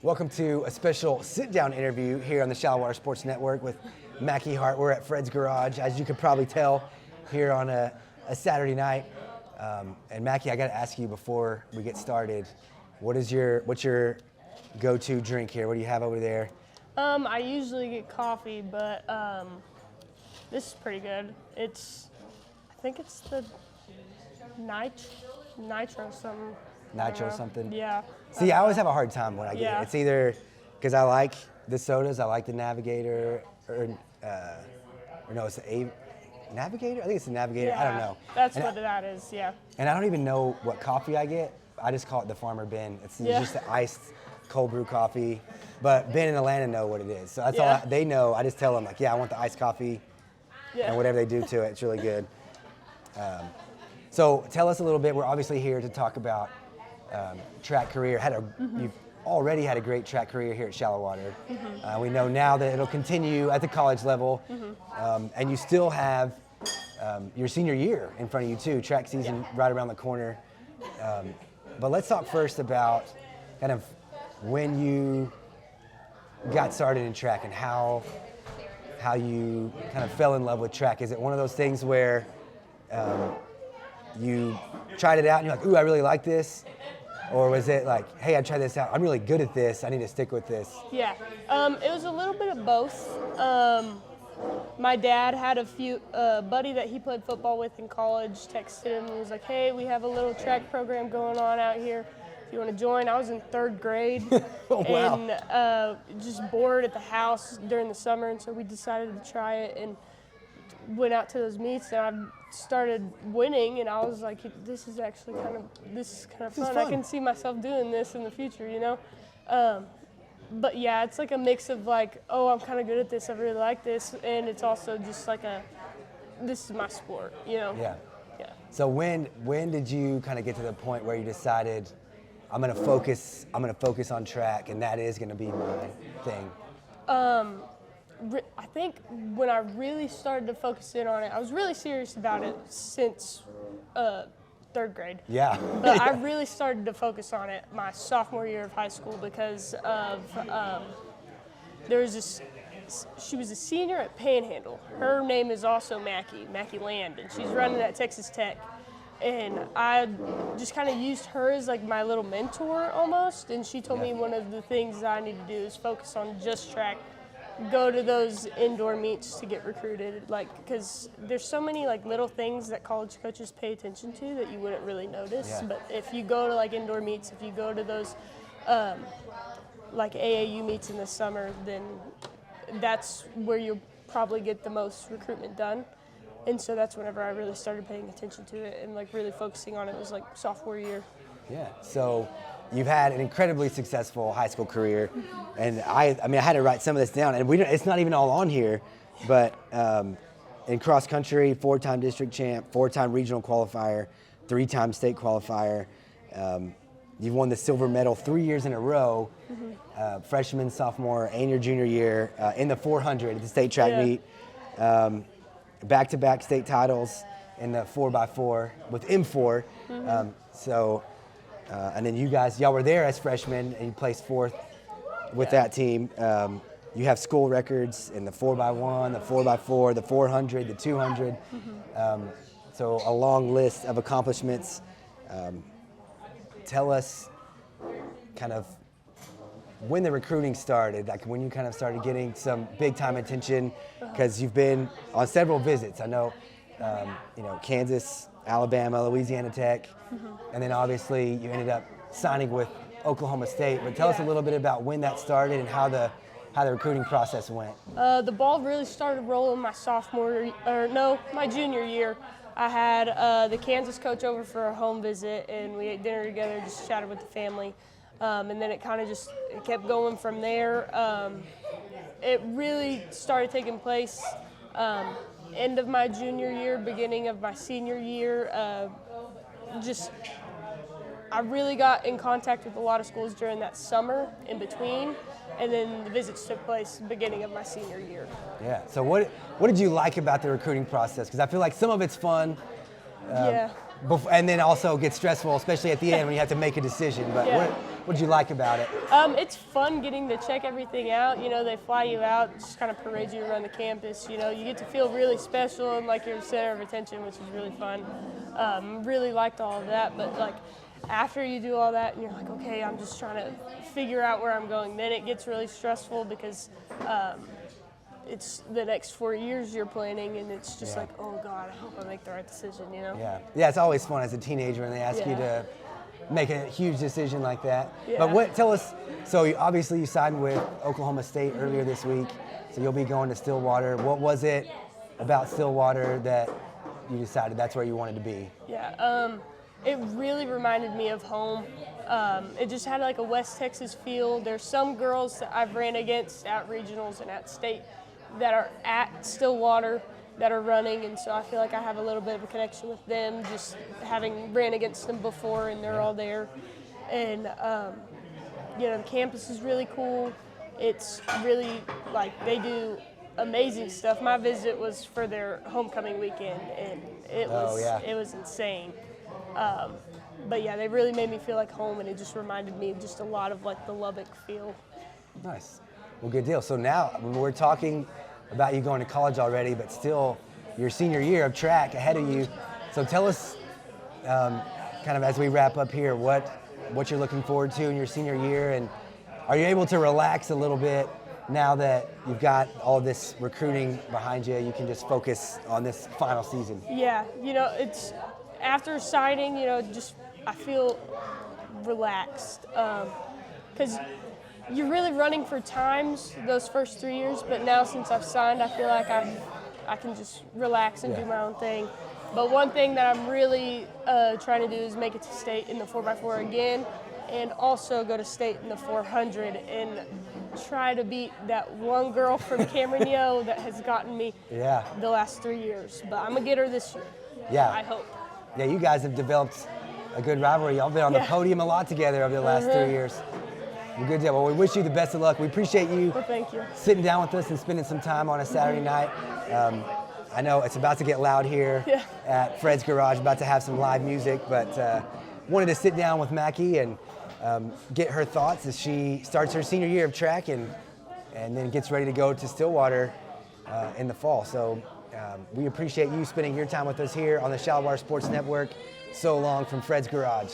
Welcome to a special sit-down interview here on the Shallow Water Sports Network with Makki Hart. We're at Fred's Garage, as you could probably tell, here on a Saturday night. And Makki, I got to ask you before we get started, what's your go-to drink here? What do you have over there? I usually get coffee, but this is pretty good. I think it's the nitro something. Nitro something? Yeah. See, I always have a hard time when I get it. It's either because I like the sodas, I like the Navigator, or no, it's the Navigator? I think it's the Navigator. Yeah, I don't know. That's what that is, yeah. And I don't even know what coffee I get. I just call it the Farmer Ben. It's just the iced cold brew coffee. But Ben and Atlanta know what it is. So that's all they know. I just tell them, like, I want the iced coffee and whatever they do to it. It's really good. So tell us a little bit. We're obviously here to talk about track career. You've already had a great track career here at Shallow Water. We know now that it'll continue at the college level. And you still have your senior year in front of you too. Track season right around the corner. But let's talk first about kind of when you got started in track and how you kind of fell in love with track. Is it one of those things where you tried it out and you're like, ooh, I really like this? Or was it like, hey, I tried this out, I'm really good at this, I need to stick with this? Yeah, it was a little bit of both. My dad had a buddy that he played football with in college, texted him and was like, hey, we have a little track program going on out here. If you want to join. I was in 3rd grade and just bored at the house during the summer, and so we decided to try it and went out to those meets, and I started winning, and I was like, this is kind of fun. I can see myself doing this in the future, you know? But yeah, it's like a mix of like, oh, I'm kind of good at this, I really like this, and it's also just like this is my sport, you know? Yeah. So when did you kind of get to the point where you decided, I'm gonna focus on track, and that is gonna be my thing? I think when I really started to focus in on it, I was really serious about it since 3rd grade. Yeah. But I really started to focus on it my sophomore year of high school because of she was a senior at Panhandle. Her name is also Makki Land, and she's running at Texas Tech. And I just kind of used her as like my little mentor almost, and she told me one of the things that I need to do is focus on just track, go to those indoor meets to get recruited, like, because there's so many like little things that college coaches pay attention to that you wouldn't really notice. But if you go to like indoor meets, if you go to those like AAU meets in the summer, then that's where you'll probably get the most recruitment done. And so that's whenever I really started paying attention to it and like really focusing on it. Was like sophomore year. Yeah. So you've had an incredibly successful high school career, and I had to write some of this down, and it's not even all on here, but in cross country, 4-time district champ, 4-time regional qualifier, 3-time state qualifier. You've won the silver medal 3 years in a row, freshman, sophomore, and your junior year in the 400 at the state track meet. Back-to-back state titles in the 4x4 with M4. And then y'all were there as freshmen, and you placed 4th with that team. You have school records in the 4x1, the 4x4, the 400, the 200. So a long list of accomplishments. Tell us kind of when the recruiting started, like when you kind of started getting some big time attention, because you've been on several visits. I know, Kansas, Alabama, Louisiana Tech, and then obviously you ended up signing with Oklahoma State. But tell us a little bit about when that started and how the recruiting process went. The ball really started rolling my my junior year. I had the Kansas coach over for a home visit, and we ate dinner together, just chatted with the family. And then it kind of just kept going from there. It really started taking place end of my junior year, beginning of my senior year. I really got in contact with a lot of schools during that summer in between, and then the visits took place beginning of my senior year. Yeah. So what did you like about the recruiting process? Because I feel like some of it's fun. Yeah. And then also gets stressful, especially at the end when you have to make a decision. But What did you like about it? It's fun getting to check everything out. You know, they fly you out, just kind of parade you around the campus. You know, you get to feel really special and like you're the center of attention, which is really fun. Really liked all of that, but like after you do all that and you're like, okay, I'm just trying to figure out where I'm going, then it gets really stressful because it's the next 4 years you're planning, and it's just like, oh God, I hope I make the right decision, you know? Yeah, it's always fun as a teenager when they ask you to make a huge decision like that. Yeah. But tell us, so obviously you signed with Oklahoma State earlier this week, so you'll be going to Stillwater. What was it about Stillwater that you decided that's where you wanted to be? Yeah, it really reminded me of home. It just had like a West Texas feel. There's some girls that I've ran against at regionals and at state that are at Stillwater that are running, and so I feel like I have a little bit of a connection with them, just having ran against them before, and they're all there. And you know, the campus is really cool. It's really like they do amazing stuff. My visit was for their homecoming weekend, and it was insane. But yeah, they really made me feel like home, and it just reminded me of just a lot of like the Lubbock feel. Nice. Well, good deal. So now when we're talking about you going to college already, but still your senior year of track ahead of you. So tell us, kind of as we wrap up here, what you're looking forward to in your senior year, and are you able to relax a little bit now that you've got all this recruiting behind you? You can just focus on this final season. Yeah, you know, it's after signing, you know, just I feel relaxed because you're really running for times those first 3 years, but now since I've signed, I feel like I can just relax and do my own thing. But one thing that I'm really trying to do is make it to state in the 4x4 again, and also go to state in the 400 and try to beat that one girl from Cameron Yo that has gotten me the last 3 years. But I'm going to get her this year. Yeah. I hope. Yeah, you guys have developed a good rivalry. Y'all been on the podium a lot together over the last 3 years. Well, good deal. Well, we wish you the best of luck. We appreciate you sitting down with us and spending some time on a Saturday night. I know it's about to get loud here at Fred's Garage, about to have some live music, but wanted to sit down with Makki and get her thoughts as she starts her senior year of track and then gets ready to go to Stillwater in the fall. So we appreciate you spending your time with us here on the Shallow Water Sports Network. So long from Fred's Garage.